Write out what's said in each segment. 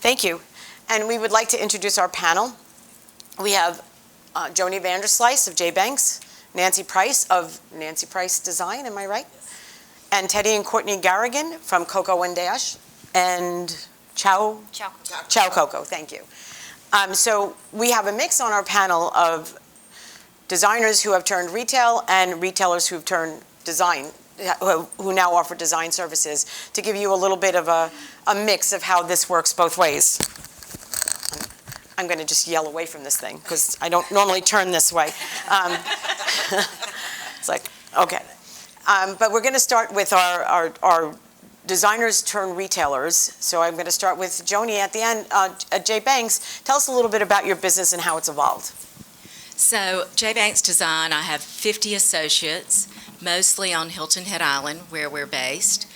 Thank you. And we would like to introduce our panel. We have Joni Vanderslice of J. Banks, Nancy Price of Nancy Price Design, am I right? Yes. And Teddy and Courtney Garrigan from Coco and Dash, and Chow Coco, thank you. So we have a mix on our panel of designers who have turned retail and retailers who have turned design, who now offer design services, to give you a little bit of a mix of how this works both ways. I'm going to just yell away from this thing because I don't normally turn this way. It's like, okay. But we're going to start with our designers turn retailers. So I'm going to start with Joni at the end. At J. Banks, tell us a little bit about your business and how it's evolved. So J. Banks Design, I have 50 associates, mostly on Hilton Head Island, where we're based.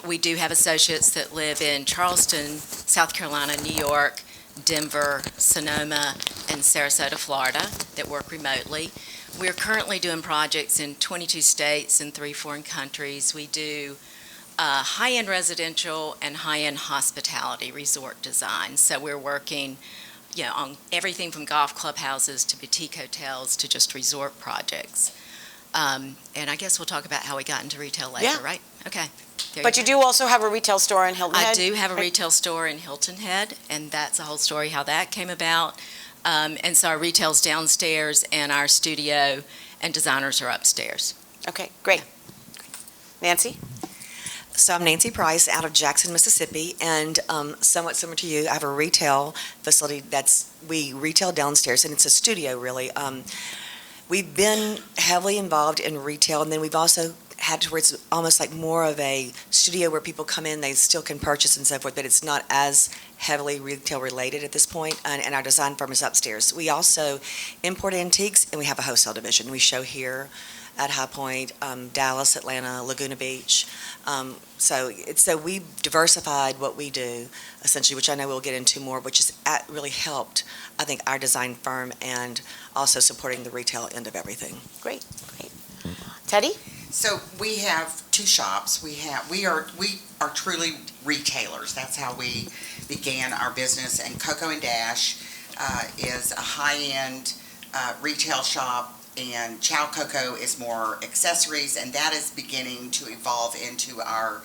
We do have associates that live in Charleston, South Carolina, New York, Denver, Sonoma, and Sarasota, Florida, that work remotely. We're currently doing projects in 22 states and 3 foreign countries. We do high-end residential and high-end hospitality resort design. So we're working on everything from golf clubhouses to boutique hotels to just resort projects. And I guess we'll talk about how we got into retail later, right? Okay. But you do also have a retail store in Hilton Head? I do have a retail store in Hilton Head, and that's a whole story how that came about. And so our retail's downstairs, and our studio and designers are upstairs. Okay, great. Nancy? So I'm Nancy Price out of Jackson, Mississippi, and somewhat similar to you, I have a retail facility we retail downstairs, and it's a studio, really. We've been heavily involved in retail, and then we've also had to where it's almost like more of a studio where people come in, they still can purchase and so forth, but it's not as heavily retail related at this point, and our design firm is upstairs. We also import antiques, and we have a wholesale division. We show here at High Point, Dallas, Atlanta, Laguna Beach. So we've diversified what we do, essentially, which I know we'll get into more, which has really helped, I think, our design firm and also supporting the retail end of everything. Great. Teddy? So we have 2 shops. We are truly retailers. That's how we began our business. And Coco and Dash is a high-end retail shop, and Chow Coco is more accessories, and that is beginning to evolve into our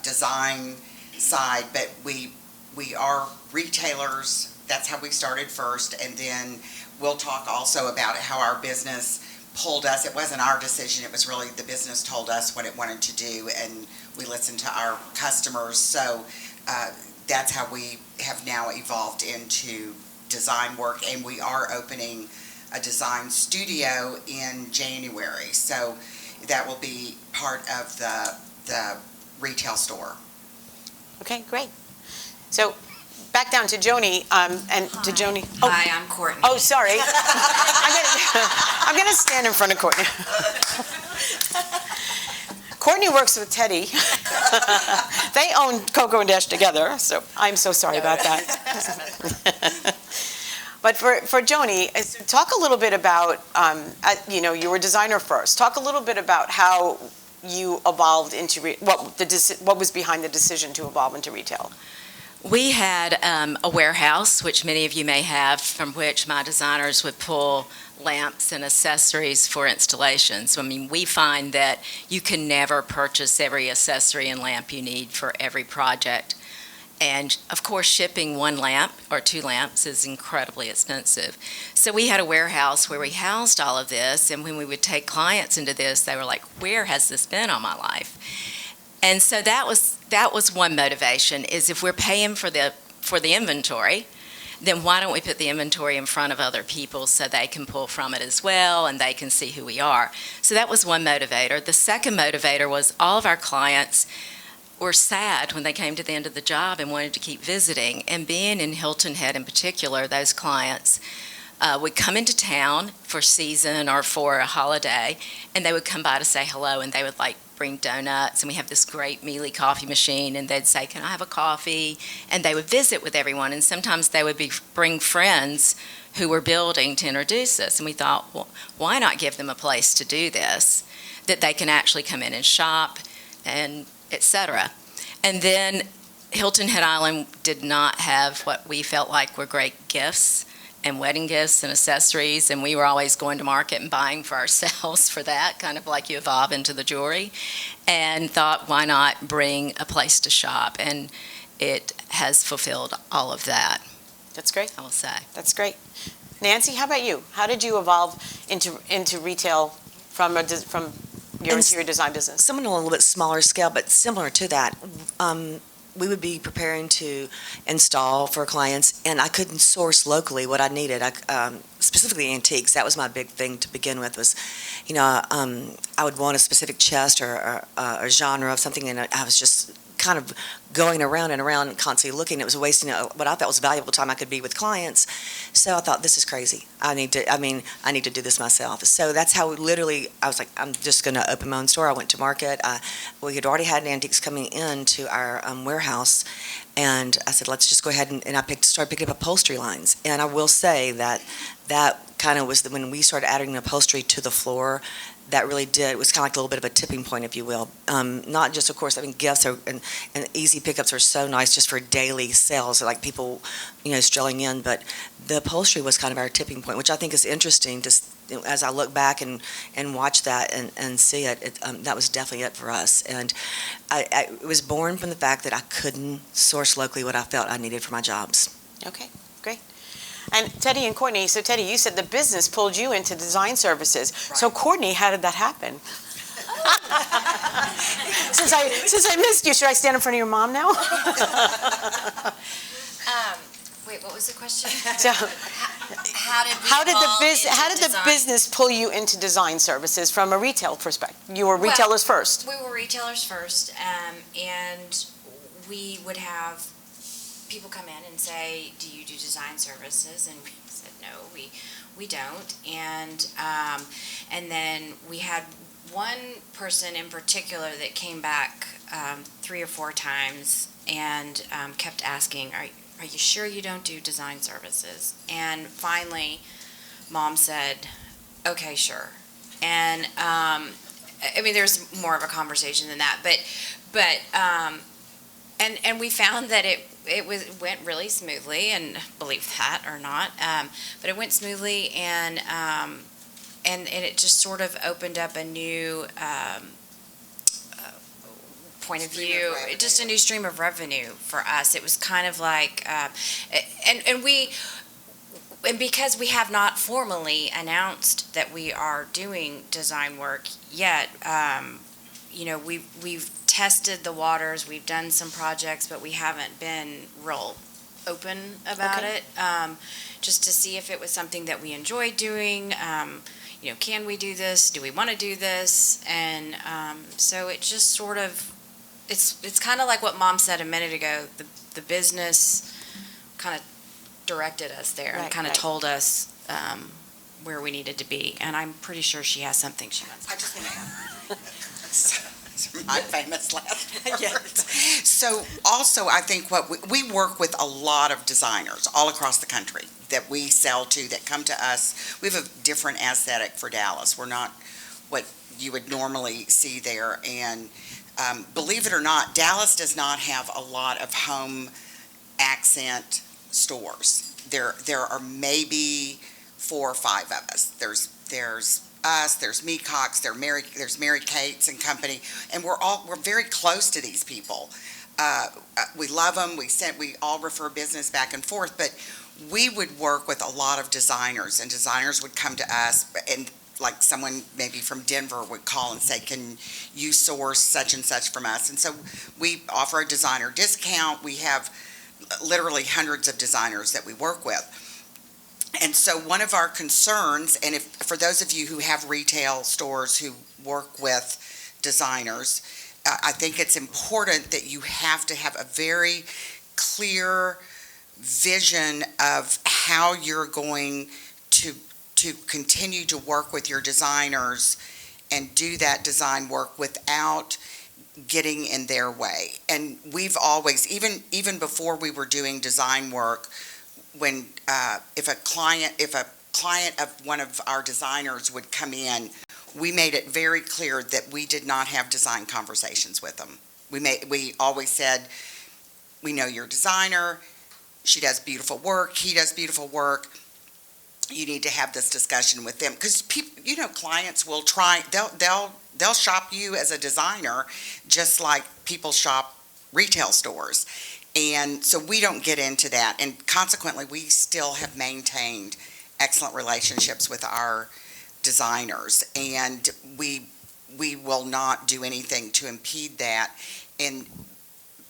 design side. But we are retailers. That's how we started first, and then we'll talk also about how our business pulled us. It wasn't our decision. It was really the business told us what it wanted to do, and we listened to our customers. So that's how we have now evolved into design work, and we are opening a design studio in January. So that will be part of the retail store. Okay, great. So back down to Joni, and to Joni. Oh. Hi, I'm Courtney. Oh, sorry. I'm gonna stand in front of Courtney. Courtney works with Teddy. They own Coco and Dash together, so I'm so sorry about that. But for Joni, talk a little bit about, you were a designer first. Talk a little bit about how you evolved into, what was behind the decision to evolve into retail. We had a warehouse, which many of you may have, from which my designers would pull lamps and accessories for installations. I mean, we find that you can never purchase every accessory and lamp you need for every project. And, of course, shipping 1 lamp or 2 lamps is incredibly expensive. So we had a warehouse where we housed all of this, and when we would take clients into this, they were like, where has this been all my life? And so that was one motivation, is if we're paying for the inventory, then why don't we put the inventory in front of other people so they can pull from it as well and they can see who we are. So that was one motivator. The second motivator was all of our clients were sad when they came to the end of the job and wanted to keep visiting. And being in Hilton Head in particular, those clients would come into town for season or for a holiday, and they would come by to say hello, and they would bring donuts, and we have this great Mealy coffee machine, and they'd say, can I have a coffee? And they would visit with everyone, and sometimes they would bring friends who were building to introduce us, and we thought, well, why not give them a place to do this, that they can actually come in and shop, and etc. And then Hilton Head Island did not have what we felt like were great gifts and wedding gifts and accessories, and we were always going to market and buying for ourselves for that, kind of like you evolve into the jewelry, and thought, why not bring a place to shop? And it has fulfilled all of that, That's great. I will say. That's great. Nancy, how about you? How did you evolve into retail from your interior design business? Someone on a little bit smaller scale, but similar to that. We would be preparing to install for clients, and I couldn't source locally what I needed. Specifically antiques. That was my big thing to begin with. Was, I would want a specific chest or a genre of something, and I was just kind of going around and around, constantly looking. It was wasting what I thought was valuable time I could be with clients. So I thought, this is crazy. I need to do this myself. So that's how I was like, I'm just going to open my own store. I went to market. We had already had antiques coming into our warehouse, and I said, let's just go ahead and I started picking up upholstery lines. And I will say that kind of was when we started adding upholstery to the floor. That really did. It was kind of like a little bit of a tipping point, if you will. Not just, of course, gifts and easy pickups are so nice just for daily sales, like people, strolling in. But the upholstery was kind of our tipping point, which I think is interesting. As I look back and watch that and see it, that was definitely it for us. And it was born from the fact that I couldn't source locally what I felt I needed for my jobs. Okay, great. And Teddy and Courtney, so Teddy, you said the business pulled you into design services. Right. So Courtney, how did that happen? Since I missed you, should I stand in front of your mom now? Wait, what was the question? So, how did the business pull you into design services from a retail perspective? You were retailers first. We were retailers first, and we would have people come in and say, do you do design services? And we said, no, we don't. And then we had one person in particular that came back 3 or 4 times and kept asking, are you sure you don't do design services? And finally, Mom said, okay, sure. And there's more of a conversation than that, but and we found that it went really smoothly, and believe that or not, but it went smoothly, and it just sort of opened up a new point of view, just a new stream of revenue for us. It was kind of like, and because we have not formally announced that we are doing design work yet, we've tested the waters, we've done some projects, but we haven't been real open about it, just to see if it was something that we enjoyed doing. Can we do this? Do we want to do this? And so it just sort of, it's kind of like what Mom said a minute ago. The business kind of directed us there and kind of told us where we needed to be. And I'm pretty sure she has something she wants to I just want to add. My famous last words. Yes. So also, I think what we work with a lot of designers all across the country that we sell to, that come to us. We have a different aesthetic for Dallas. We're not what you would normally see there. And believe it or not, Dallas does not have a lot of home accent stores. There are maybe 4 or 5 of us. There's us, there's Meacox, there's Mary Kate's and company, and we're very close to these people. We love them. We all refer business back and forth, but we would work with a lot of designers, and designers would come to us, and like someone maybe from Denver would call and say, can you source such and such from us? And so we offer a designer discount. We have literally hundreds of designers that we work with. And so one of our concerns, and for those of you who have retail stores who work with designers, I think it's important that you have to have a very clear vision of how you're going to continue to work with your designers and do that design work without getting in their way. And we've always, even before we were doing design work, when if a client of one of our designers would come in, we made it very clear that we did not have design conversations with them. We always said, we know you're a designer, she does beautiful work, he does beautiful work. You need to have this discussion with them, because people, clients will try, they'll shop you as a designer just like people shop retail stores. And so we don't get into that, and consequently we still have maintained excellent relationships with our designers, and we will not do anything to impede that. And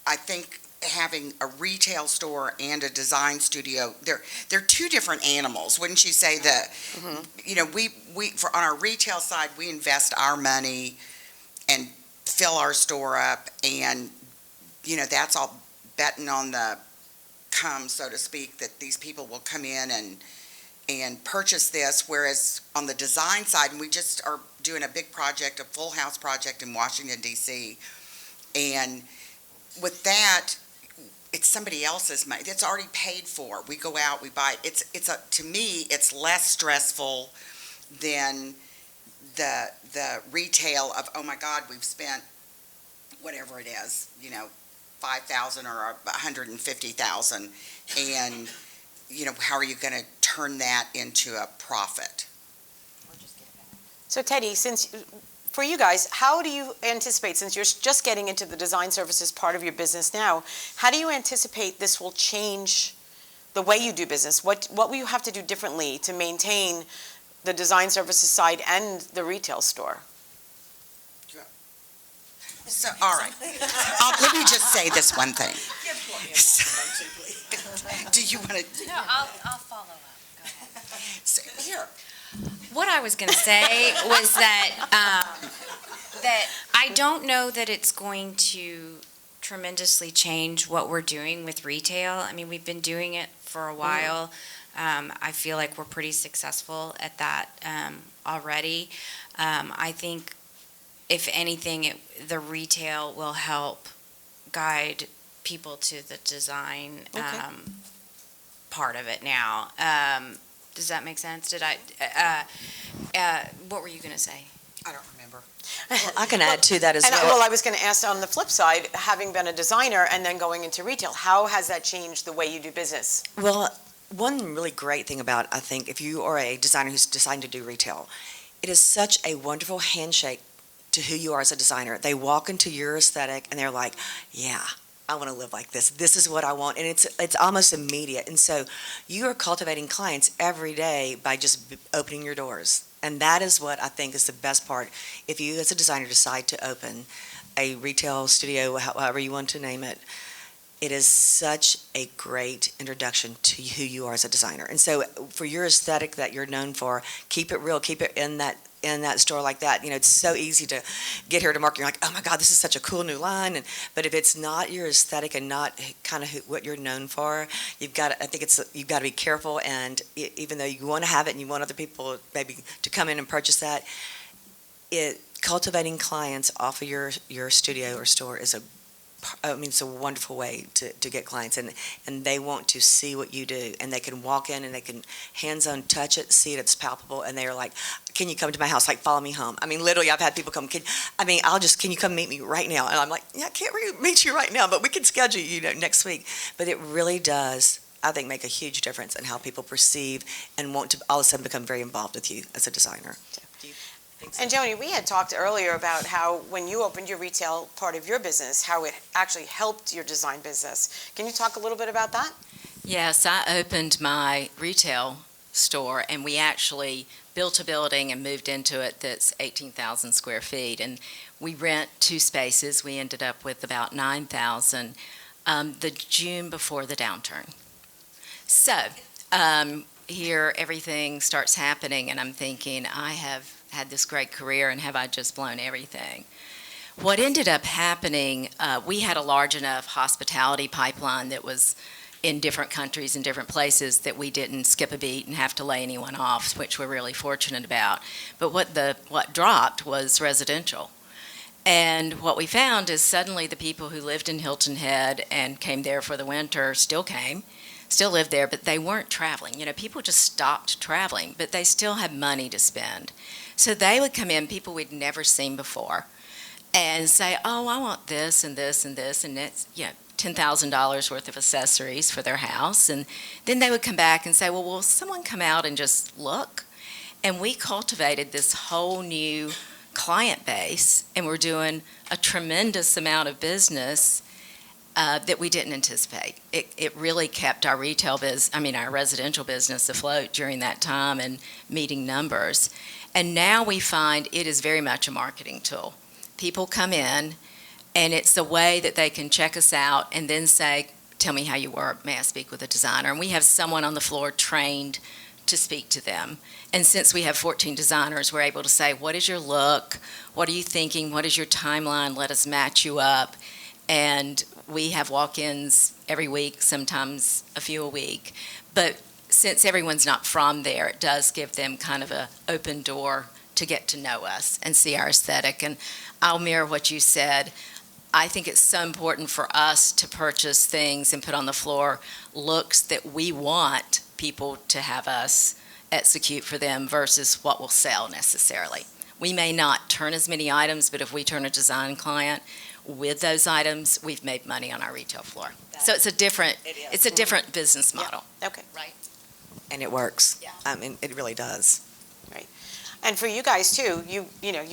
I think having a retail store and a design studio, they're two different animals, wouldn't you say? That we for on our retail side, we invest our money and fill our store up, and that's all betting on the come, so to speak, that these people will come in and purchase this. Whereas on the design side, and we just are doing a big project, a full house project in Washington D.C., and with that, it's somebody else's money. It's already paid for. We go out, we buy it. To me, it's less stressful than the retail of, oh my God, we've spent whatever it is, $5,000 or $150,000, and how are you going to turn that into a profit? So Teddy, for you guys, how do you anticipate, since you're just getting into the design services part of your business now, how do you anticipate this will change the way you do business? What will you have to do differently to maintain the design services side and the retail store? So, all right. Let me just say this one thing. Do you want to? No, I'll follow up. Go ahead. So, here. What I was going to say was that I don't know that it's going to tremendously change what we're doing with retail. I mean, we've been doing it for a while. I feel like we're pretty successful at that already. I think, if anything, the retail will help guide people to the design part of it now. Does that make sense? Did I? What were you going to say? I don't remember. Well, I can add to that as well. Well, I was going to ask on the flip side, having been a designer and then going into retail, how has that changed the way you do business? Well, one really great thing about, I think, if you are a designer who's deciding to do retail, it is such a wonderful handshake to who you are as a designer. They walk into your aesthetic and they're like, yeah, I want to live like this. This is what I want. And it's almost immediate. And so you are cultivating clients every day by just opening your doors. And that is what I think is the best part. If you as a designer decide to open a retail studio, however you want to name it, it is such a great introduction to who you are as a designer. And so for your aesthetic that you're known for, keep it real, keep it in that store like that. You know, it's so easy to get here to market. You're like, oh my God, this is such a cool new line. But if it's not your aesthetic and not kind of what you're known for, you've got to be careful. And even though you want to have it and you want other people maybe to come in and purchase that, cultivating clients off of your studio or store is it's a wonderful way to get clients, and they want to see what you do, and they can walk in and they can hands-on touch it, see it, it's palpable, and they're like, can you come to my house, like follow me home? I mean, literally, I've had people come, can you come meet me right now? And I'm like, yeah, I can't really meet you right now, but we can schedule you next week. But it really does, I think, make a huge difference in how people perceive and want to all of a sudden become very involved with you as a designer. And Joni, we had talked earlier about how when you opened your retail part of your business, how it actually helped your design business. Can you talk a little bit about that? Yes, I opened my retail store, and we actually built a building and moved into it that's 18,000 square feet. And we rent 2 spaces. We ended up with about 9,000 the June before the downturn. So here everything starts happening, and I'm thinking, I have had this great career, and have I just blown everything? What ended up happening, we had a large enough hospitality pipeline that was in different countries and different places that we didn't skip a beat and have to lay anyone off, which we're really fortunate about. But what dropped was residential. And what we found is suddenly the people who lived in Hilton Head and came there for the winter still lived there, but they weren't traveling. People just stopped traveling, but they still had money to spend. So they would come in, people we'd never seen before, and say, oh, I want this and this and this, and it's, $10,000 worth of accessories for their house. And then they would come back and say, well, will someone come out and just look? And we cultivated this whole new client base, and we're doing a tremendous amount of business that we didn't anticipate. It really kept our our residential business afloat during that time and meeting numbers. And now we find it is very much a marketing tool. People come in, and it's a way that they can check us out and then say, tell me how you work, may I speak with a designer? And we have someone on the floor trained to speak to them. And since we have 14 designers, we're able to say, what is your look? What are you thinking? What is your timeline? Let us match you up. And we have walk-ins every week, sometimes a few a week. But since everyone's not from there, it does give them kind of an open door to get to know us and see our aesthetic. And I'll mirror what you said. I think it's so important for us to purchase things and put on the floor looks that we want people to have us execute for them versus what will sell necessarily. We may not turn as many items, but if we turn a design client with those items, we've made money on our retail floor. So it's a different business model. Okay. Right. And it works. Yeah. I mean, it really does. And for you guys too, you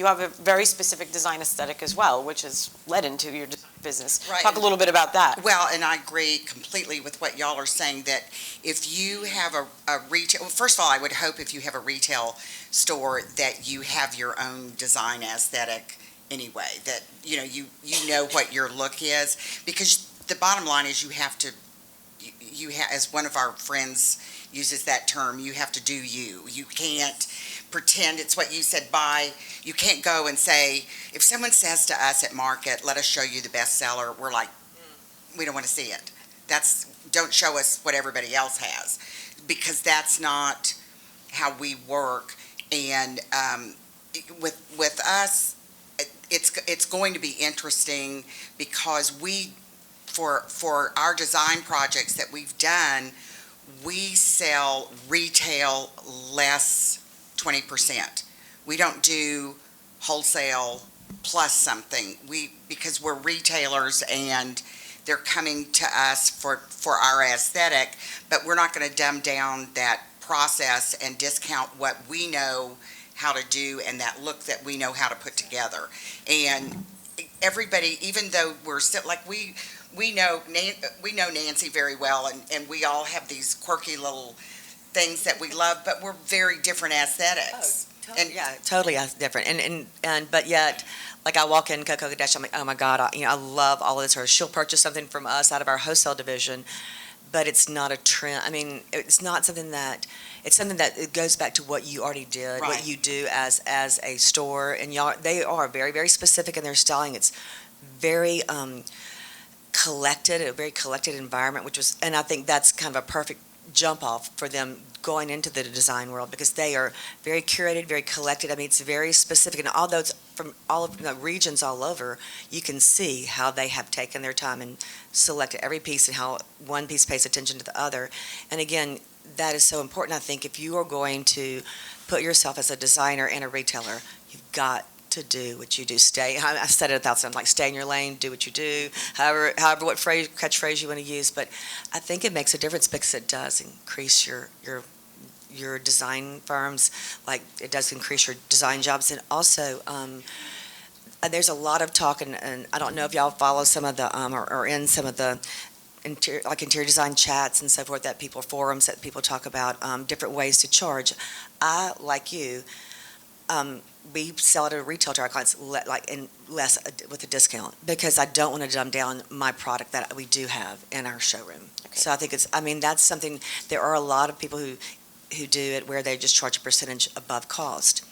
have a very specific design aesthetic as well, which has led into your business. Right. Talk a little bit about that. Well, and I agree completely with what y'all are saying, that if you have a retail, well, first of all, I would hope if you have a retail store that you have your own design aesthetic anyway, that, you know what your look is, because the bottom line is as one of our friends uses that term, you have to do you. You can't pretend it's what you said, you can't go and say, if someone says to us at market, let us show you the bestseller, we're like, we don't want to see it. Don't show us what everybody else has, because that's not how we work. And with us, it's going to be interesting, because for our design projects that we've done, we sell retail less 20%. We don't do wholesale plus something. Because we're retailers and they're coming to us for our aesthetic, but we're not going to dumb down that process and discount what we know how to do and that look that we know how to put together. And everybody, even though we're still like we know Nancy very well, and we all have these quirky little things that we love, but we're very different aesthetics. Totally different. And but yet, like, I walk in Coco Dash, I'm like, oh my God, I love all of this. Or she'll purchase something from us out of our wholesale division, but it's not a trend. I mean, it's not something that. It's something that it goes back to what you already did, Right. what you do as a store, and they are very, very specific in their styling. It's very collected, a very collected environment, and I think that's kind of a perfect jump off for them going into the design world, because they are very curated, very collected. I mean, it's very specific, and although it's from all of the regions all over, you can see how they have taken their time and selected every piece and how one piece pays attention to the other. And again, that is so important. I think if you are going to put yourself as a designer and a retailer, you've got to do what you do. I said it 1,000 times, like, stay in your lane, do what you do, however what catchphrase you want to use. But I think it makes a difference, because it does increase your design firms, like it does increase your design jobs. And also, there's a lot of talk, and I don't know if y'all follow some of the, or in some of the interior design chats and so forth, that forums that people talk about different ways to charge. I, like you, we sell it at retail to our clients less with a discount, because I don't want to dumb down my product that we do have in our showroom. Okay. So I think that's something. There are a lot of people who do it where they just charge a percentage above cost.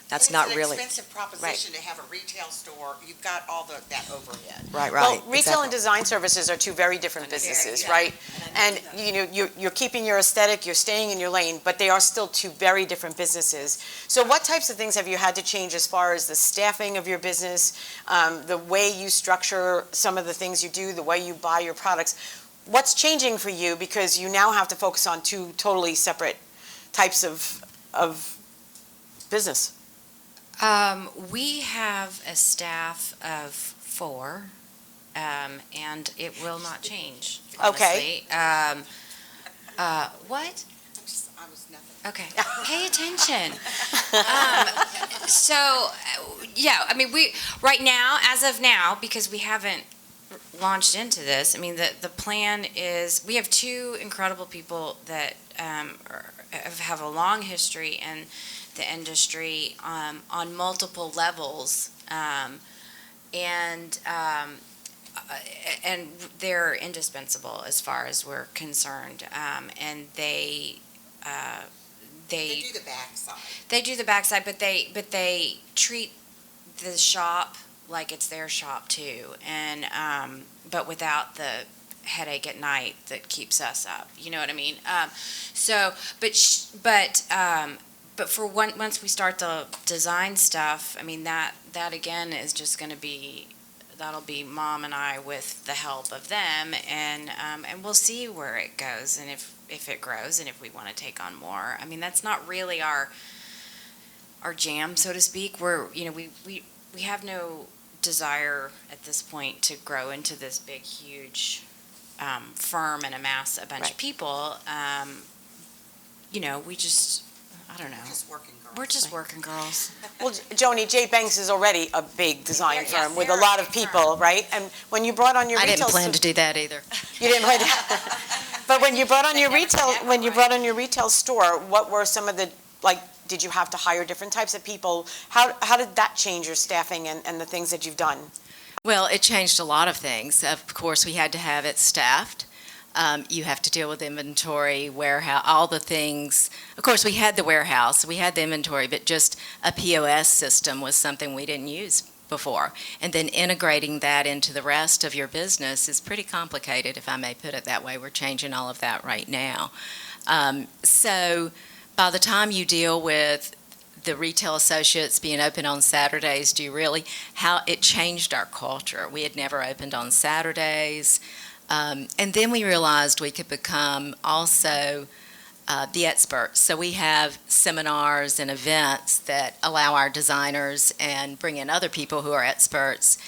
That's not really. It's an expensive proposition to have a retail store. You've got all that overhead. Right. Well, retail and design services are two very different businesses, right? And you're keeping your aesthetic, you're staying in your lane, but they are still two very different businesses. So what types of things have you had to change as far as the staffing of your business, the way you structure some of the things you do, the way you buy your products? What's changing for you, because you now have to focus on two totally separate types of business? We have a staff of 4, and it will not change, Okay. honestly. What? I was nothing. Okay, pay attention. So, yeah, I mean, right now, as of now, because we haven't launched into this, I mean, the plan is, we have two incredible people that have a long history in the industry on multiple levels, and they're indispensable as far as we're concerned, and they They do the backside. they do the backside, but they treat the shop like it's their shop too, and but without the headache at night that keeps us up. You know what I mean? But for once we start the design stuff, I mean that again is just going to be, that'll be Mom and I with the help of them, and we'll see where it goes, and if it grows, and if we want to take on more. I mean, that's not really our jam, so to speak. We have no desire at this point to grow into this big, huge firm and amass a bunch Right. of people. We just, I don't know. Just working girls. We're just working girls. Well, Joni, J. Banks is already a big design Yes, firm with a they're a lot of big people, firm. right? And when you brought on your I retail... didn't plan to do that either. You didn't plan to... But when you brought on your retail store, what were some of the, did you have to hire different types of people? How did that change your staffing and the things that you've done? Well, it changed a lot of things. Of course, we had to have it staffed. You have to deal with inventory, warehouse, all the things. Of course, we had the warehouse, we had the inventory, but just a POS system was something we didn't use before. And then integrating that into the rest of your business is pretty complicated, if I may put it that way. We're changing all of that right now. So by the time you deal with the retail associates being open on Saturdays, how it changed our culture. We had never opened on Saturdays. And then we realized we could become also the experts. So we have seminars and events that allow our designers and bring in other people who are experts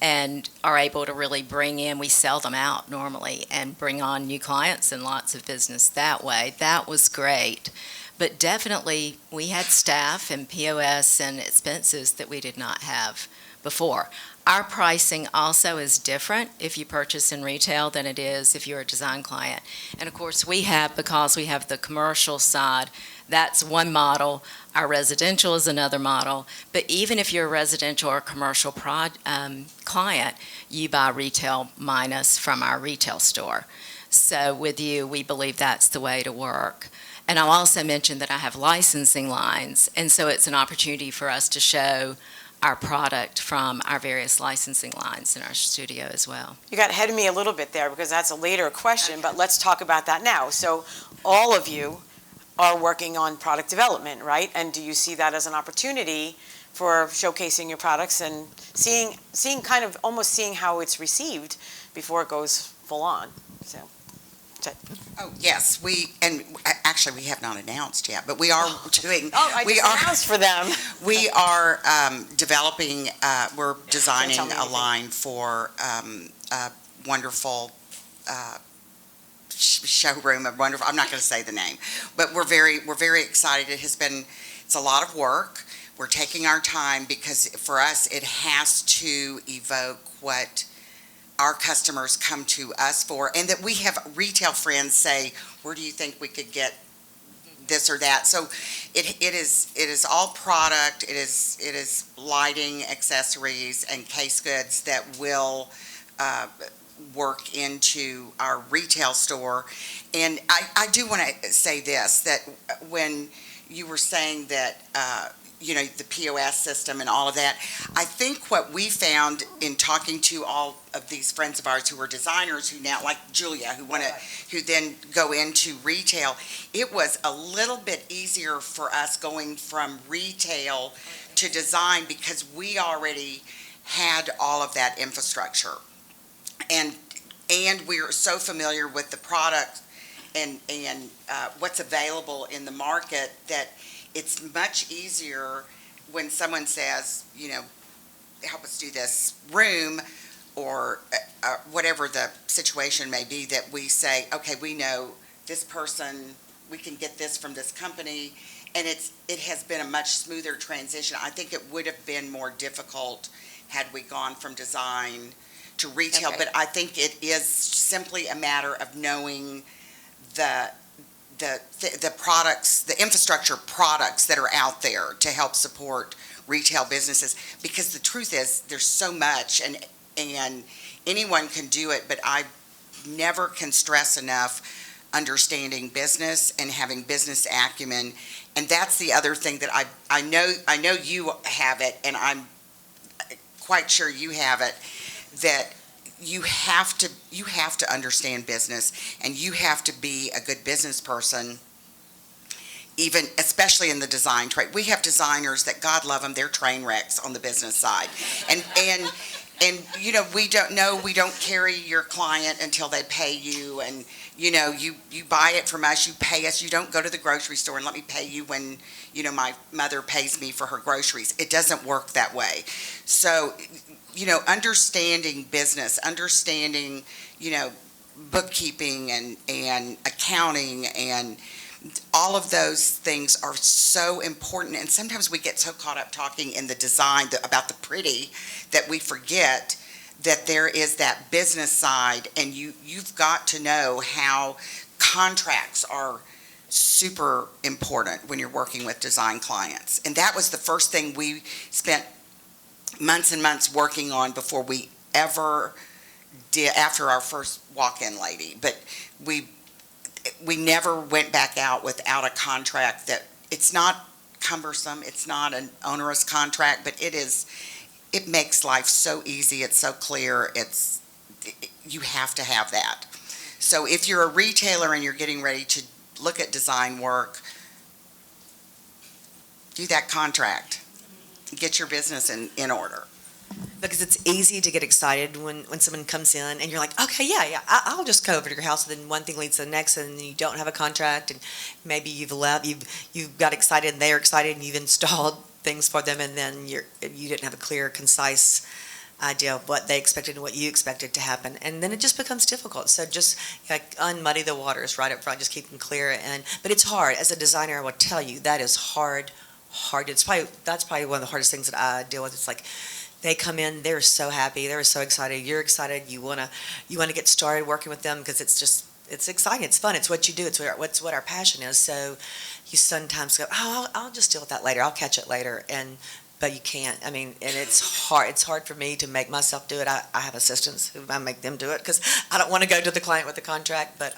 and are able to really we sell them out normally and bring on new clients and lots of business that way. That was great. But definitely we had staff and POS and expenses that we did not have before. Our pricing also is different if you purchase in retail than it is if you're a design client. And of course because we have the commercial side, that's one model. Our residential is another model. But even if you're a residential or commercial client, you buy retail minus from our retail store. So with you, we believe that's the way to work. And I'll also mention that I have licensing lines, and so it's an opportunity for us to show our product from our various licensing lines in our studio as well. You got ahead of me a little bit there because that's a later question, but let's talk about that now. So all of you are working on product development, right? And do you see that as an opportunity for showcasing your products and seeing almost seeing how it's received before it goes full on? Oh, yes, actually, we have not announced yet, but we are doing. I just announced for them. We are developing, we're designing Don't tell me a anything. line for a wonderful showroom, I'm not going to say the name, but we're very excited. It's a lot of work. We're taking our time because for us, it has to evoke what our customers come to us for, and that we have retail friends say, where do you think we could get this or that? So it is all product, it is lighting, accessories, and case goods that will work into our retail store. And I do want to say this, that when you were saying that the POS system and all of that. I think what we found in talking to all of these friends of ours who are designers who now, like Julia, who then go into retail, it was a little bit easier for us going from retail to design because we already had all of that infrastructure. And we are so familiar with the product and what's available in the market that it's much easier when someone says, help us do this room, or whatever the situation may be, that we say, okay, we know this person, we can get this from this company, and it has been a much smoother transition. I think it would have been more difficult had we gone from design to retail, Okay. but I think it is simply a matter of knowing the products, the infrastructure products that are out there to help support retail businesses. Because the truth is, there's so much, and anyone can do it, but I never can stress enough understanding business and having business acumen. And that's the other thing that I know you have it, and I'm quite sure you have it, that you have to understand business, and you have to be a good business person, even especially in the design trade. We have designers that, God love them, they're train wrecks on the business side. And you know, we don't carry your client until they pay you, and you know, you buy it from us, you pay us. You don't go to the grocery store and let me pay you when, you know, my mother pays me for her groceries. It doesn't work that way. So, you know, understanding business, understanding, you know, bookkeeping and accounting, and all of those things are so important. And sometimes we get so caught up talking in the design about the pretty that we forget that there is that business side, and you've got to know how contracts are super important when you're working with design clients. And that was the first thing we spent months and months working on before we ever did, after our first walk-in lady. But we never went back out without a contract. That it's not cumbersome, it's not an onerous contract, but it makes life so easy, it's so clear, you have to have that. So if you're a retailer and you're getting ready to look at design work, do that contract. Get your business in order. Because it's easy to get excited when someone comes in and you're like, okay, yeah, I'll just go over to your house, and then one thing leads to the next, and then you don't have a contract, and maybe you've got excited and they're excited, and you've installed things for them, and then you didn't have a clear, concise idea of what they expected and what you expected to happen, and then it just becomes difficult. So just like unmuddy the waters right up front, just keep them clear. But it's hard. As a designer, I will tell you, that is hard. That's probably one of the hardest things that I deal with. It's like they come in, they're so happy, they're so excited, you're excited, you wanna get started working with them, because it's exciting, it's fun, it's what you do, it's what our passion is. So you sometimes go, oh, I'll just deal with that later, I'll catch it later, but you can't. I mean, and it's hard for me to make myself do it. I have assistants who I make them do it, because I don't want to go to the client with the contract, but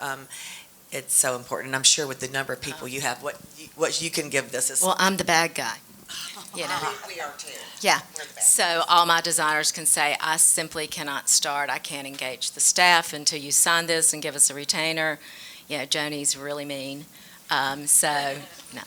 it's so important. I'm sure with the number of people you have, what you can give this is. Well, I'm the bad guy, you know. We are too. Yeah. We're the best. So all my designers can say, I simply cannot start. I can't engage the staff until you sign this and give us a retainer. Yeah, Joni's really mean. So, no.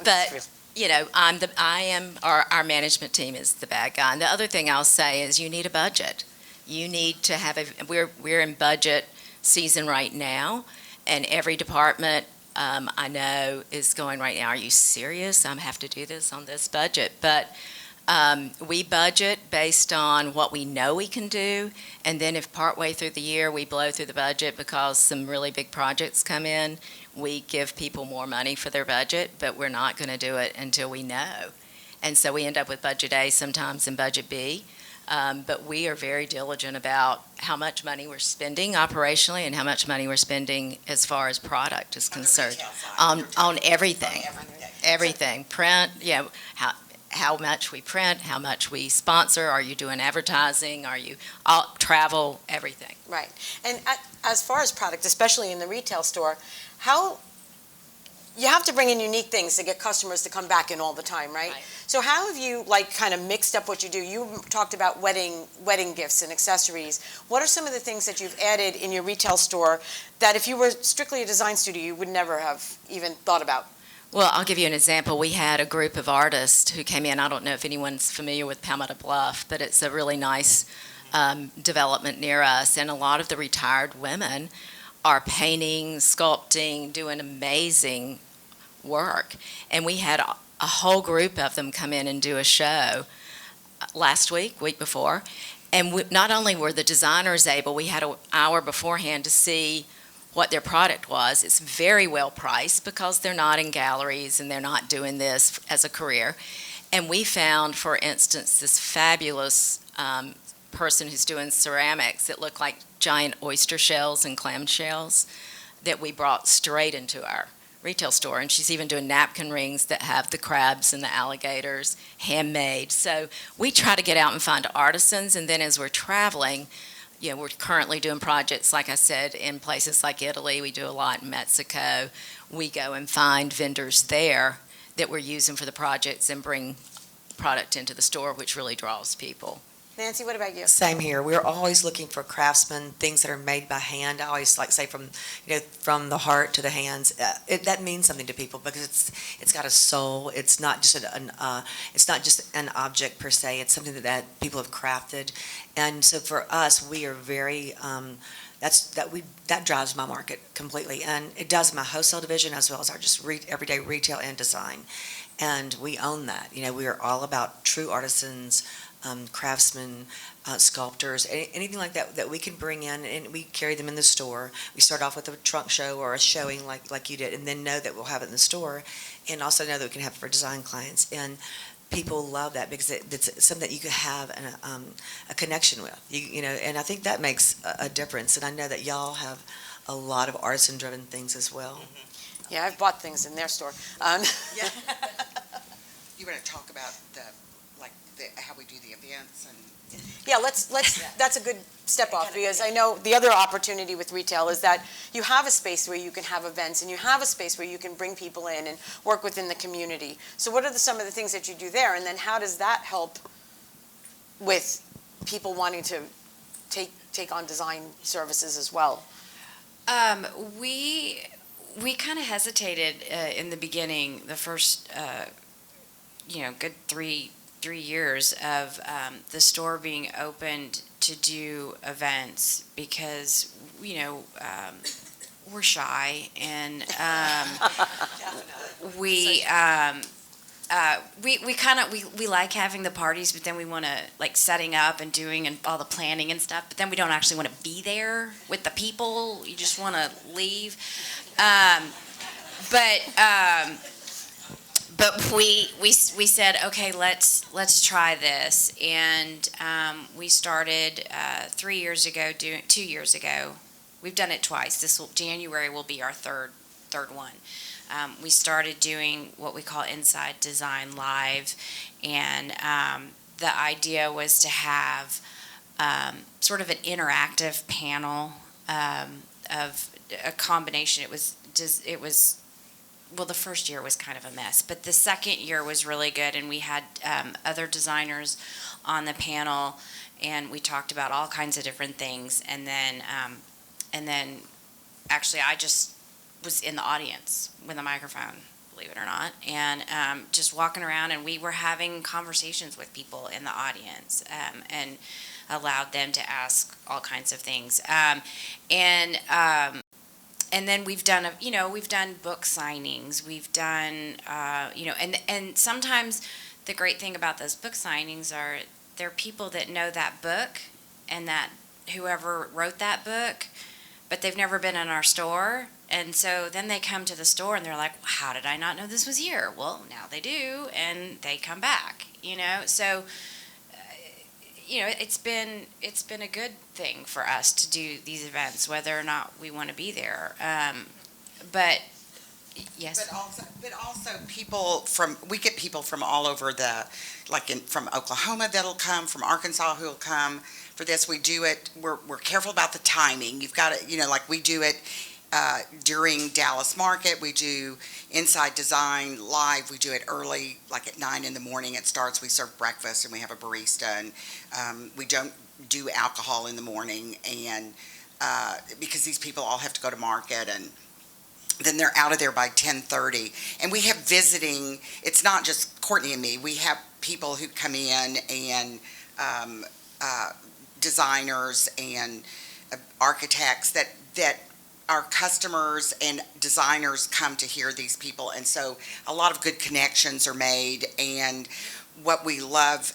But, you know, our management team is the bad guy. And the other thing I'll say is you need a budget. You need to have we're in budget season right now, and every department I know is going right now, are you serious? I have to do this on this budget. But we budget based on what we know we can do, and then if partway through the year we blow through the budget because some really big projects come in, we give people more money for their budget, but we're not going to do it until we know. And so we end up with budget A sometimes and budget B. But we are very diligent about how much money we're spending operationally and how much money we're spending as far as product is concerned. On everything. Everything. Print, how much we print, how much we sponsor, are you doing advertising, are you travel, everything. Right. And as far as product, especially in the retail store, you have to bring in unique things to get customers to come back in all the time, right? Right. So how have you kind of mixed up what you do? You talked about wedding gifts and accessories. What are some of the things that you've added in your retail store that if you were strictly a design studio, you would never have even thought about? Well, I'll give you an example. We had a group of artists who came in. I don't know if anyone's familiar with Palmetto Bluff, but it's a really nice development near us. And a lot of the retired women are painting, sculpting, doing amazing work. And we had a whole group of them come in and do a show last week before. And not only were the designers able, we had an hour beforehand to see what their product was. It's very well priced because they're not in galleries and they're not doing this as a career. And we found, for instance, this fabulous person who's doing ceramics that look like giant oyster shells and clam shells that we brought straight into our retail store. And she's even doing napkin rings that have the crabs and the alligators, handmade. So we try to get out and find artisans, and then as we're traveling, we're currently doing projects, like I said, in places like Italy. We do a lot in Mexico. We go and find vendors there that we're using for the projects and bring product into the store, which really draws people. Nancy, what about you? Same here. We're always looking for craftsmen, things that are made by hand. I always like to say from the heart to the hands. That means something to people because it's got a soul. It's not just an object per se. It's something that people have crafted, and so for us, we are very. That drives my market completely, and it does my wholesale division as well as our just everyday retail and design, and we own that. We are all about true artisans. Craftsmen, sculptors, anything like that we can bring in, and we carry them in the store. We start off with a trunk show or a showing like you did, and then know that we'll have it in the store, and also know that we can have it for design clients. And people love that because it's something that you can have a connection with. And I think that makes a difference. And I know that y'all have a lot of artisan-driven things as well. Mm-hmm. Yeah, I've bought things in their store. Yeah. You want to talk about how we do the events and. Yeah, let's. That's a good step off, because I know the other opportunity with retail is that you have a space where you can have events and you have a space where you can bring people in and work within the community. So what are some of the things that you do there, and then how does that help with people wanting to take on design services as well? We kind of hesitated in the beginning, the first good three years of the store being opened to do events because we're shy, and we like having the parties, but then we want to setting up and doing and all the planning and stuff, but then we don't actually want to be there with the people. You just want to leave. But we said, okay, let's try this, and we started 2 years ago. We've done it twice. January will be our third one. We started doing what we call Inside Design Live, and the idea was to have sort of an interactive panel of a combination. Well, the first year was kind of a mess, but the second year was really good, and we had other designers on the panel, and we talked about all kinds of different things, and then actually I just was in the audience with a microphone, believe it or not, and just walking around, and we were having conversations with people in the audience, and allowed them to ask all kinds of things, and then we've done book signings. We've done and sometimes the great thing about those book signings are they're people that know that book and that whoever wrote that book, but they've never been in our store, and so then they come to the store and they're like, well, how did I not know this was here? Well, now they do, and they come back. So. It's been a good thing for us to do these events, whether or not we want to be there. But yes. But also we get people from all over from Oklahoma that'll come, from Arkansas who'll come for this. We do it. We're careful about the timing. You've got to, we do it. During Dallas Market, we do Inside Design Live. We do it early, at 9 in the morning. It starts. We serve breakfast, and we have a barista, and we don't do alcohol in the morning, and because these people all have to go to market, and then they're out of there by 10:30. And we have visiting. It's not just Courtney and me. We have people who come in, and designers and architects that our customers and designers come to hear these people, and so a lot of good connections are made. And what we love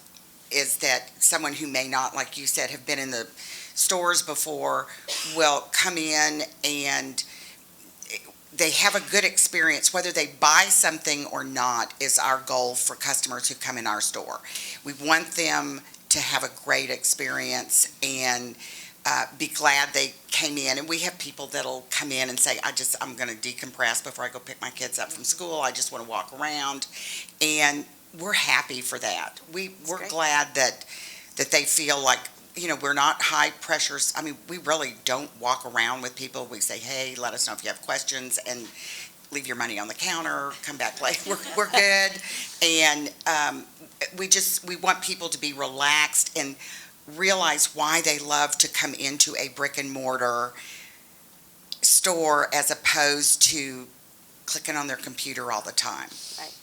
is that someone who may not, like you said, have been in the stores before will come in and they have a good experience. Whether they buy something or not is our goal for customers who come in our store. We want them to have a great experience and be glad they came in. And we have people that'll come in and say, I'm going to decompress before I go pick my kids up from school. I just want to walk around. And we're happy for that. We're glad that they feel like, we're not high pressures. I mean, we really don't walk around with people. We say, hey, let us know if you have questions and leave your money on the counter, come back later. We're good. And we want people to be relaxed and realize why they love to come into a brick and mortar store as opposed to clicking on their computer all the time. Right.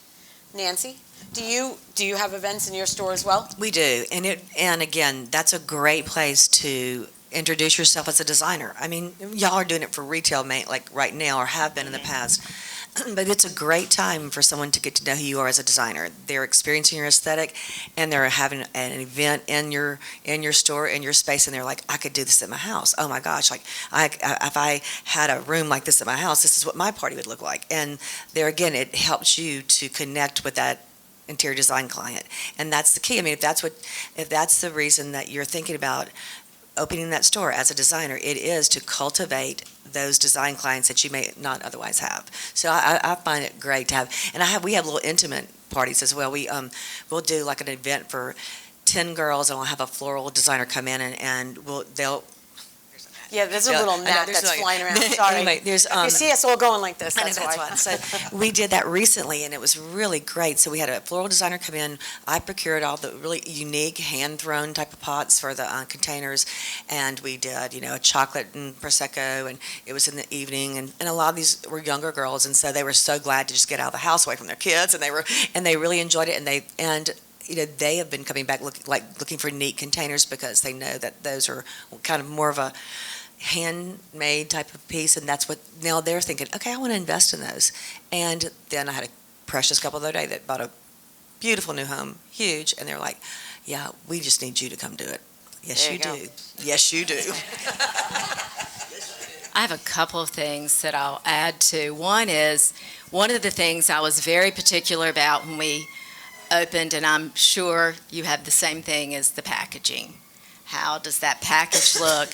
Nancy, do you have events in your store as well? We do, and again, that's a great place to introduce yourself as a designer. I mean, y'all are doing it for retail, like right now, or have been in the past. But it's a great time for someone to get to know who you are as a designer. They're experiencing your aesthetic, and they're having an event in your store, in your space, and they're like, I could do this at my house. Oh my gosh, like if I had a room like this at my house, this is what my party would look like. And there again, it helps you to connect with that interior design client, and that's the key. I mean, if that's the reason that you're thinking about opening that store as a designer, it is to cultivate those design clients that you may not otherwise have. So I find it great to have, and we have little intimate parties as well. We'll do like an event for 10 girls, and we'll have a floral designer come in, and they'll. Yeah, there's a little gnat that's flying around. Sorry. Anyway, you see us all going like this. That's why. So we did that recently, and it was really great. So we had a floral designer come in. I procured all the really unique hand-thrown type of pots for the containers, and we did, a chocolate and prosecco, and it was in the evening, and a lot of these were younger girls, and so they were so glad to just get out of the house away from their kids, and they really enjoyed it, and they have been coming back looking for neat containers because they know that those are kind of more of a handmade type of piece, and that's what now they're thinking, okay, I want to invest in those. And then I had a precious couple the other day that bought a beautiful new home, huge, and they're like, yeah, we just need you to come do it. Yes, you do. Yes, you do. I have a couple of things that I'll add to. One is, one of the things I was very particular about when we opened, and I'm sure you have the same thing, is the packaging. How does that package look?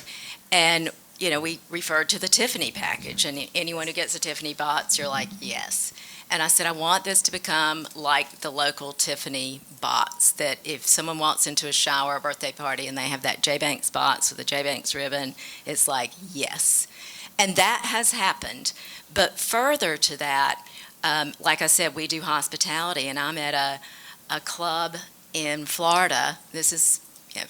And, we referred to the Tiffany package, and anyone who gets a Tiffany box, you're like, yes. And I said, I want this to become like the local Tiffany box, that if someone walks into a shower or birthday party and they have that J. Banks box with the J. Banks ribbon, it's like, yes. And that has happened. But further to that, like I said, we do hospitality, and I'm at a club in Florida. This is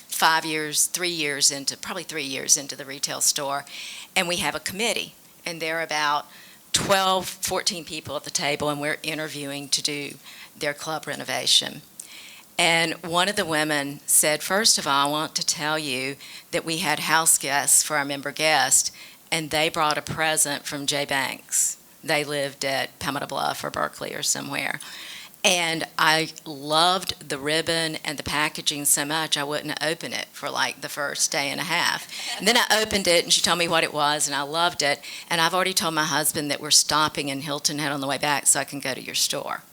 3 years into the retail store, and we have a committee, and there are about 12, 14 people at the table, and we're interviewing to do their club renovation. And one of the women said, first of all, I want to tell you that we had house guests for our member guest, and they brought a present from J. Banks. They lived at Palmetto Bluff or Berkeley or somewhere. And I loved the ribbon and the packaging so much I wouldn't open it for like the first day and a half. And then I opened it, and she told me what it was, and I loved it. And I've already told my husband that we're stopping in Hilton Head on the way back so I can go to your store.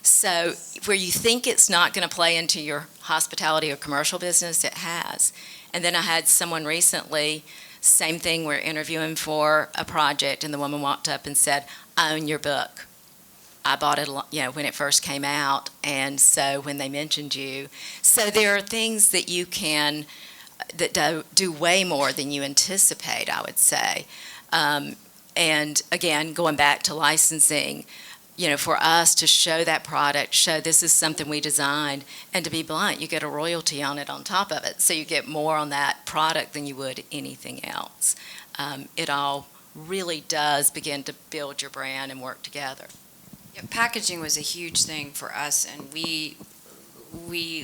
So where you think it's not going to play into your hospitality or commercial business, it has. And then I had someone recently, same thing, we're interviewing for a project, and the woman walked up and said, I own your book. I bought it, when it first came out, and so when they mentioned you. So there are things that you can, that do way more than you anticipate, I would say. And again, going back to licensing, for us to show that product, show this is something we designed, and to be blunt, you get a royalty on it on top of it. So you get more on that product than you would anything else. It all really does begin to build your brand and work together. Yeah, packaging was a huge thing for us, and we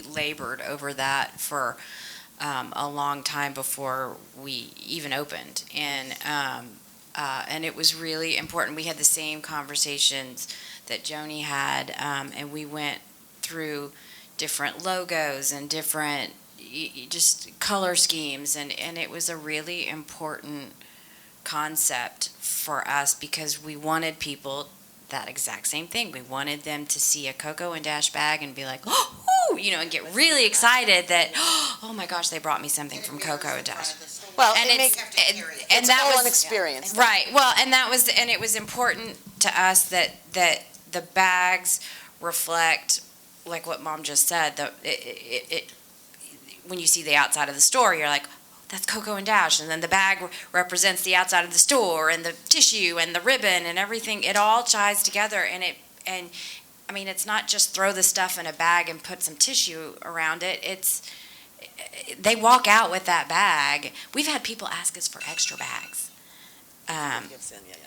labored over that for a long time before we even opened, and it was really important. We had the same conversations that Joni had, and we went through, different logos and different just color schemes, and it was a really important concept for us because we wanted people that exact same thing. We wanted them to see a Coco and Dash bag and be like, oh, and get really excited that, oh my gosh, they brought me something from Coco and Dash. Well, And and it's it's that all was an experience. right. Well, and it was important to us that the bags reflect like what Mom just said. When you see the outside of the store, you're like, that's Coco and Dash, and then the bag represents the outside of the store, and the tissue and the ribbon and everything. It all ties together, and I mean, it's not just throw the stuff in a bag and put some tissue around it. They walk out with that bag. We've had people ask us for extra bags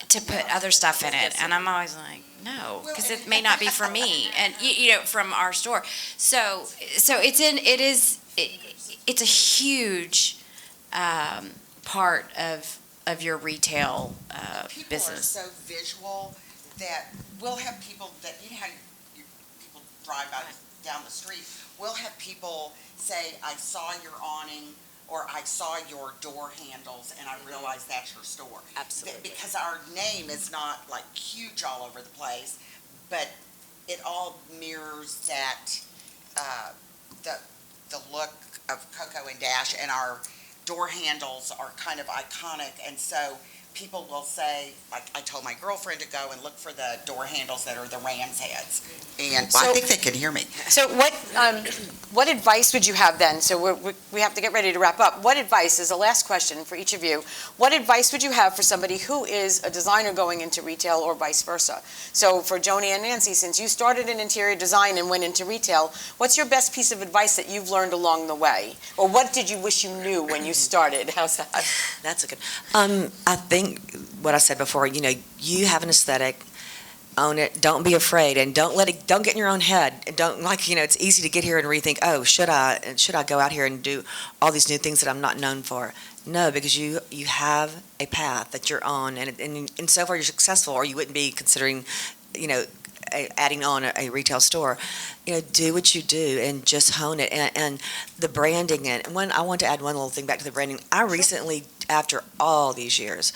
to put other stuff in it, and I'm always like, no, because it may not be for me, and from our store. So it's a huge part of your retail business. People are so visual that we'll have people that, how people drive by down the street, we'll have people say, I saw your awning, or I saw your door handles, and I realized that's your store. Absolutely. Because our name is not like huge all over the place, but it all mirrors that, the look of Coco and Dash, and our door handles are kind of iconic, and so people will say, like, I told my girlfriend to go and look for the door handles that are the ram's heads, and I think they can hear me. So what advice would you have then? So we have to get ready to wrap up. What advice, is the last question for each of you, what advice would you have for somebody who is a designer going into retail or vice versa? So for Joni and Nancy, since you started in interior design and went into retail, what's your best piece of advice that you've learned along the way? Or what did you wish you knew when you started? How's that? That's a good. I think what I said before. You have an aesthetic. Own it. Don't be afraid, and don't get in your own head. And don't it's easy to get here and rethink. Oh, should I go out here and do all these new things that I'm not known for? No, because you have a path that you're on, and so far you're successful, or you wouldn't be considering, adding on a retail store. Do what you do and just hone it, and the branding. And I want to add one little thing back to the branding. I recently, after all these years,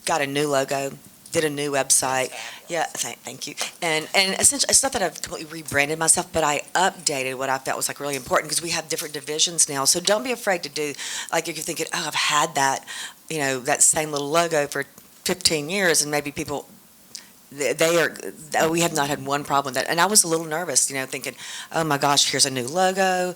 got a new logo, did a new website. Yeah, thank you. And essentially, it's not that I've completely rebranded myself, but I updated what I felt was really important, because we have different divisions now. So don't be afraid to do, if you're thinking, oh, I've had that, that same little logo for 15 years, and maybe people, we have not had one problem with that. And I was a little nervous, thinking, oh my gosh, here's a new logo.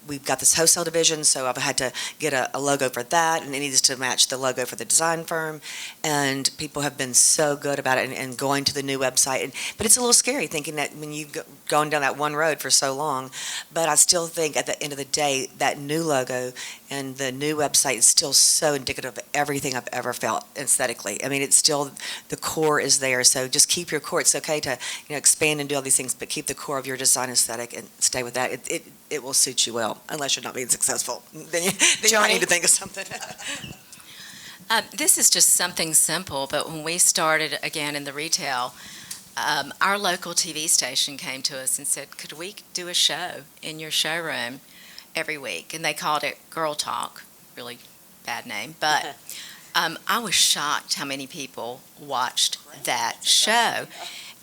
We've got this wholesale division, so I've had to get a logo for that, and it needs to match the logo for the design firm. And people have been so good about it, and going to the new website. But it's a little scary thinking that when you've gone down that one road for so long. But I still think at the end of the day, that new logo and the new website is still so indicative of everything I've ever felt aesthetically. I mean, it's still, the core is there. So just keep your core. It's okay to expand and do all these things, but keep the core of your design aesthetic and stay with that. It will suit you well, unless you're not being successful. Then you might need to think of something. This is just something simple, but when we started again in the retail, our local TV station came to us and said, could we do a show in your showroom every week? And they called it Girl Talk, really bad name, but I was shocked how many people watched that show.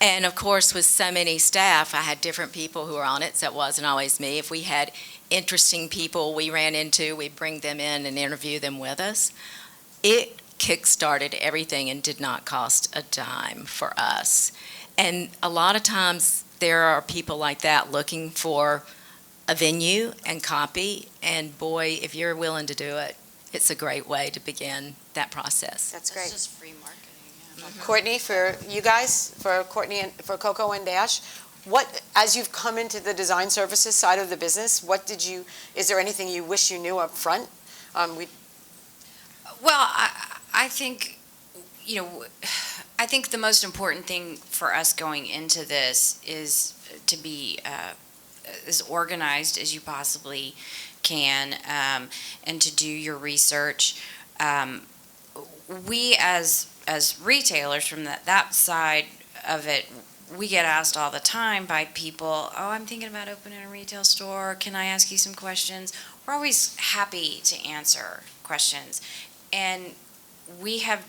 And of course, with so many staff, I had different people who were on it, so it wasn't always me. If we had interesting people we ran into, we'd bring them in and interview them with us. It kick-started everything and did not cost a dime for us. And a lot of times there are people like that looking for a venue and copy, and boy, if you're willing to do it, it's a great way to begin that process. That's great. It's just free marketing. Yeah. Courtney, for you guys, for Courtney and for Coco and Dash, as you've come into the design services side of the business, is there anything you wish you knew up front? Well, I think, I think the most important thing for us going into this is to be as organized as you possibly can, and to do your research. We as retailers from that side of it, we get asked all the time by people, oh, I'm thinking about opening a retail store. Can I ask you some questions? We're always happy to answer questions. And we have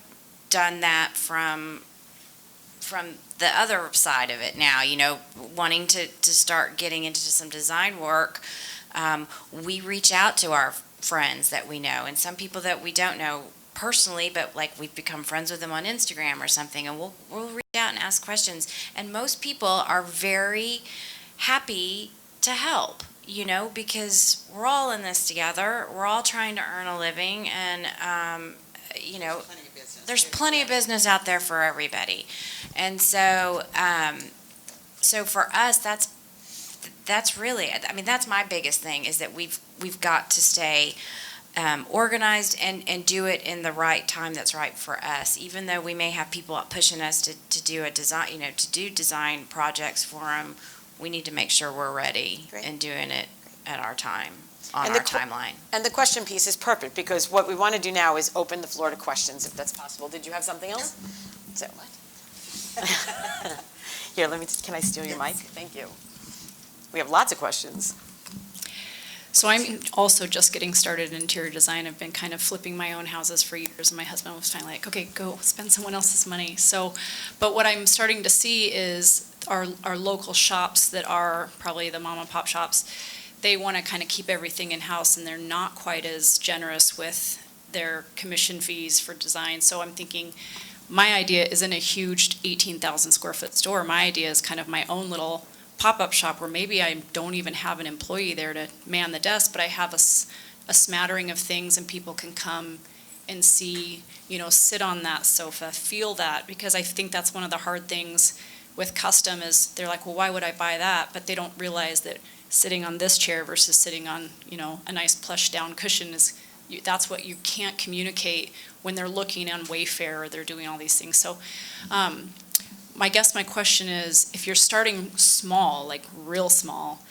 done that from the other side of it now, wanting to start getting into some design work. We reach out to our friends that we know and some people that we don't know personally, but like we've become friends with them on Instagram or something, and we'll reach out and ask questions. And most people are very happy to help, because we're all in this together. We're all trying to earn a living, and there's plenty of business out there for everybody. And so for us, that's really, that's my biggest thing, is that we've got to stay organized and do it in the right time that's right for us. Even though we may have people pushing us to do a design, to do design projects for them, we need to make sure we're ready and doing it at our time, on our timeline. And the question piece is perfect, because what we want to do now is open the floor to questions, if that's possible. Did you have something else? So what? Here, can I steal your mic? Thank you. We have lots of questions. So I'm also just getting started in interior design. I've been kind of flipping my own houses for years, and my husband was finally like, okay, go spend someone else's money. But what I'm starting to see is our local shops that are probably the mom and pop shops, they want to kind of keep everything in-house, and they're not quite as generous with their commission fees for design. So I'm thinking, my idea isn't a huge 18,000 square foot store. My idea is kind of my own little pop-up shop where maybe I don't even have an employee there to man the desk, but I have a smattering of things, and people can come and see, sit on that sofa, feel that, because I think that's one of the hard things with custom is they're like, well, why would I buy that? But they don't realize that sitting on this chair versus sitting on, a nice plush down cushion that's what you can't communicate when they're looking on Wayfair or they're doing all these things. So, my question is, if you're starting small, like real small,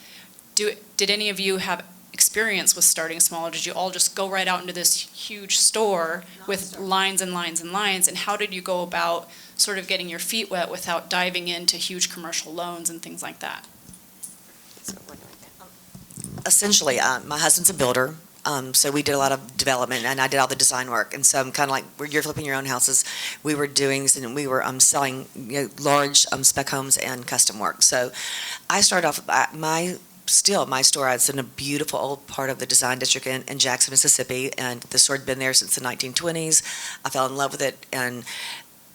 did any of you have experience with starting small, or did you all just go right out into this huge store with lines and lines and lines? And how did you go about sort of getting your feet wet without diving into huge commercial loans and things like that? Essentially, my husband's a builder. So we did a lot of development, and I did all the design work. And so I'm kind of like, where you're flipping your own houses, we were doing, and we were selling large spec homes and custom work. So I started off, my store, it's in a beautiful old part of the design district in Jackson, Mississippi, and the store had been there since the 1920s. I fell in love with it, and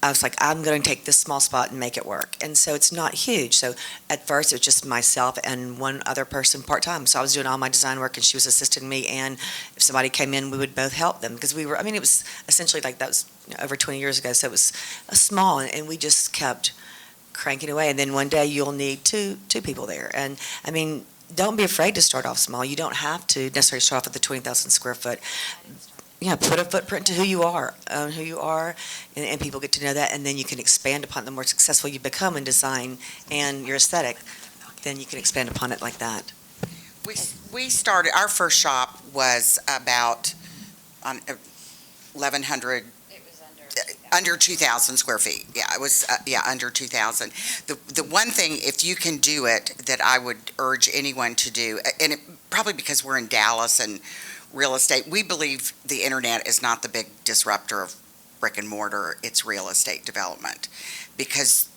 I was like, I'm going to take this small spot and make it work. And so it's not huge. So at first it was just myself and one other person part-time. So I was doing all my design work and she was assisting me. And if somebody came in, we would both help them, because it was essentially like, that was over 20 years ago. So it was a small, and we just kept cranking away. And then one day you'll need two people there. And don't be afraid to start off small. You don't have to necessarily start off with the 20,000 square foot. Put a footprint to who you are, and people get to know that, and then you can expand upon it. The more successful you become in design and your aesthetic, then you can expand upon it like that. We started, our first shop was about 1,100, under 2,000 square feet. Yeah, it was, under 2,000. The one thing, if you can do it, that I would urge anyone to do, and probably because we're in Dallas and real estate, we believe the internet is not the big disruptor of brick and mortar, it's real estate development. Because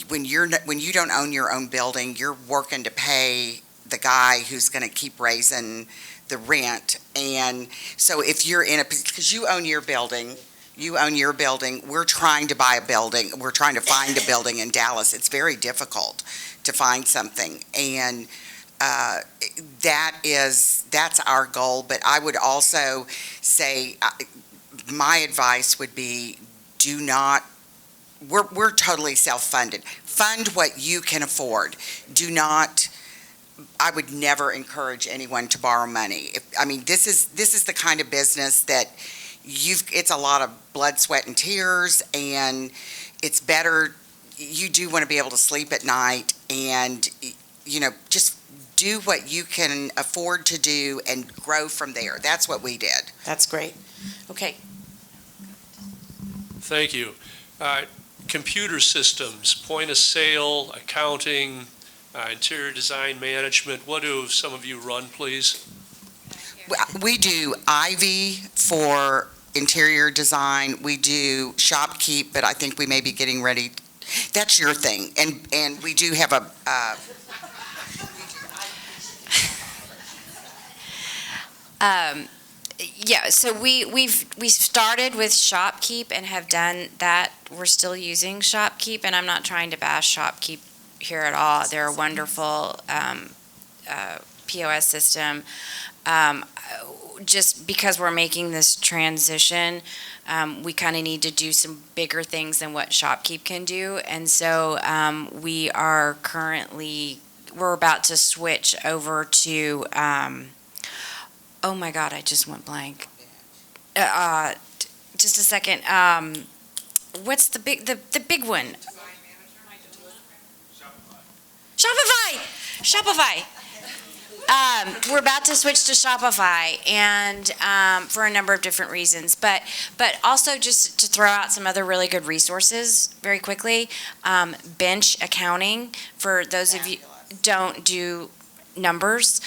when you don't own your own building, you're working to pay the guy who's going to keep raising the rent. And so if you're because you own your building, we're trying to buy a building, we're trying to find a building in Dallas. It's very difficult to find something. And that's our goal. But I would also say, my advice would be, we're totally self-funded. Fund what you can afford. I would never encourage anyone to borrow money. This is the kind of business that it's a lot of blood, sweat, and tears, and it's better, you do want to be able to sleep at night, and just do what you can afford to do and grow from there. That's what we did. That's great. Okay. Thank you. computer systems, point of sale, accounting, interior design management. What do some of you run, please? We do Ivy for interior design. We do ShopKeep, but I think we may be getting ready. That's your thing. And we do have a, Yeah, so we started with ShopKeep and have done that. We're still using ShopKeep, and I'm not trying to bash ShopKeep here at all. They're a wonderful POS system. Just because we're making this transition, we kind of need to do some bigger things than what ShopKeep can do. And so we're about to switch over to, oh my God, I just went blank. Just a second. What's the big one? Shopify. We're about to switch to Shopify, and for a number of different reasons, but also just to throw out some other really good resources very quickly. Bench accounting, for those of you who don't do numbers.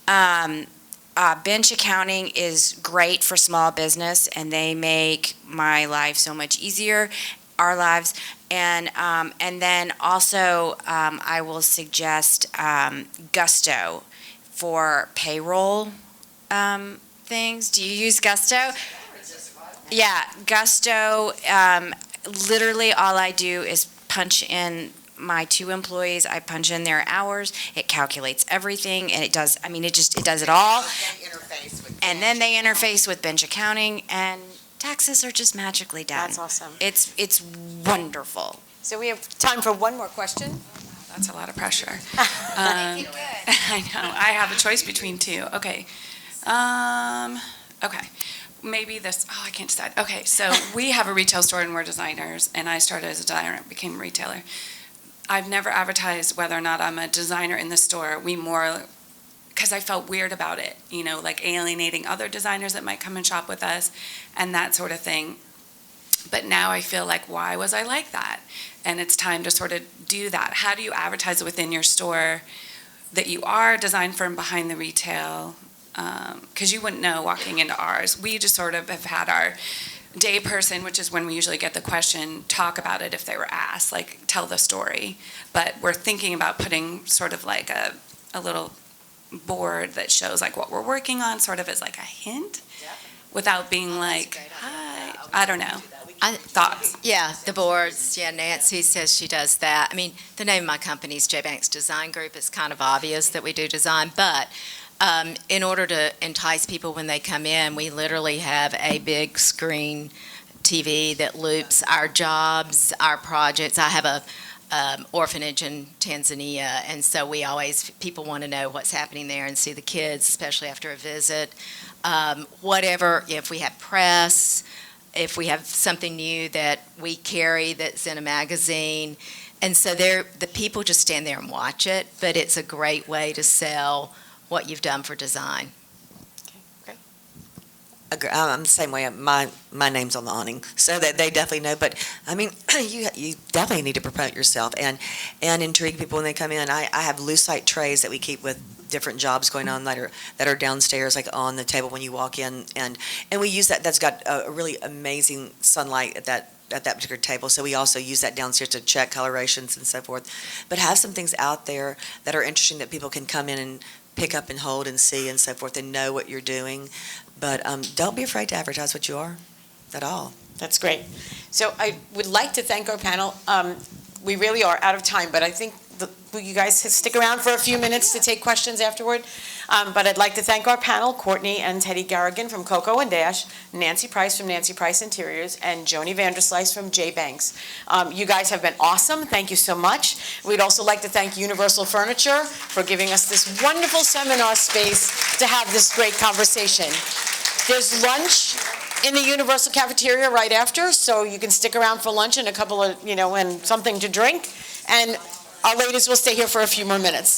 Bench accounting is great for small business, and they make my life so much easier, our lives. And then also, I will suggest Gusto for payroll things. Do you use Gusto? Yeah, Gusto. Literally, all I do is punch in my 2 employees. I punch in their hours. It calculates everything, and it does. I mean, it does it all. And then they interface with bench accounting, and taxes are just magically done. That's awesome. It's wonderful. So we have time for one more question. That's a lot of pressure. I know. I have a choice between 2. Okay. Okay. Maybe this. Oh, I can't decide. Okay. So we have a retail store and we're designers, and I started as a designer and became a retailer. I've never advertised whether or not I'm a designer in the store. Because I felt weird about it, like alienating other designers that might come and shop with us and that sort of thing. But now I feel like, why was I like that? And it's time to sort of do that. How do you advertise within your store that you are a design firm behind the retail? Because you wouldn't know walking into ours. We just sort of have had our day person, which is when we usually get the question, talk about it if they were asked, like tell the story. But we're thinking about putting sort of like a little board that shows like what we're working on, sort of as like a hint, without being like, hi, I don't know. Thoughts? Yeah, the boards. Yeah, Nancy says she does that. I mean, the name of my company is J. Banks Design Group. It's kind of obvious that we do design, but in order to entice people when they come in, we literally have a big screen TV that loops our jobs, our projects. I have a orphanage in Tanzania, and so people want to know what's happening there and see the kids, especially after a visit. Whatever, if we have press, if we have something new that we carry that's in a magazine. And so the people just stand there and watch it, but it's a great way to sell what you've done for design. I'm the same way. My name's on the awning, so that they definitely know. But I mean, you definitely need to promote yourself and intrigue people when they come in. I have lucite trays that we keep with different jobs going on that are downstairs, like on the table when you walk in, and we use that. That's got a really amazing sunlight at that particular table. So we also use that downstairs to check colorations and so forth. But have some things out there that are interesting that people can come in and pick up and hold and see and so forth and know what you're doing. But don't be afraid to advertise what you are at all. That's great. So I would like to thank our panel. We really are out of time, but I think will you guys stick around for a few minutes to take questions afterward? But I'd like to thank our panel, Courtney and Teddy Garrigan from Coco and Dash, Nancy Price from Nancy Price Interiors, and Joni Vanderslice from J. Banks. You guys have been awesome. Thank you so much. We'd also like to thank Universal Furniture for giving us this wonderful seminar space to have this great conversation. There's lunch in the Universal cafeteria right after, so you can stick around for lunch and a couple of, and something to drink. And our ladies will stay here for a few more minutes.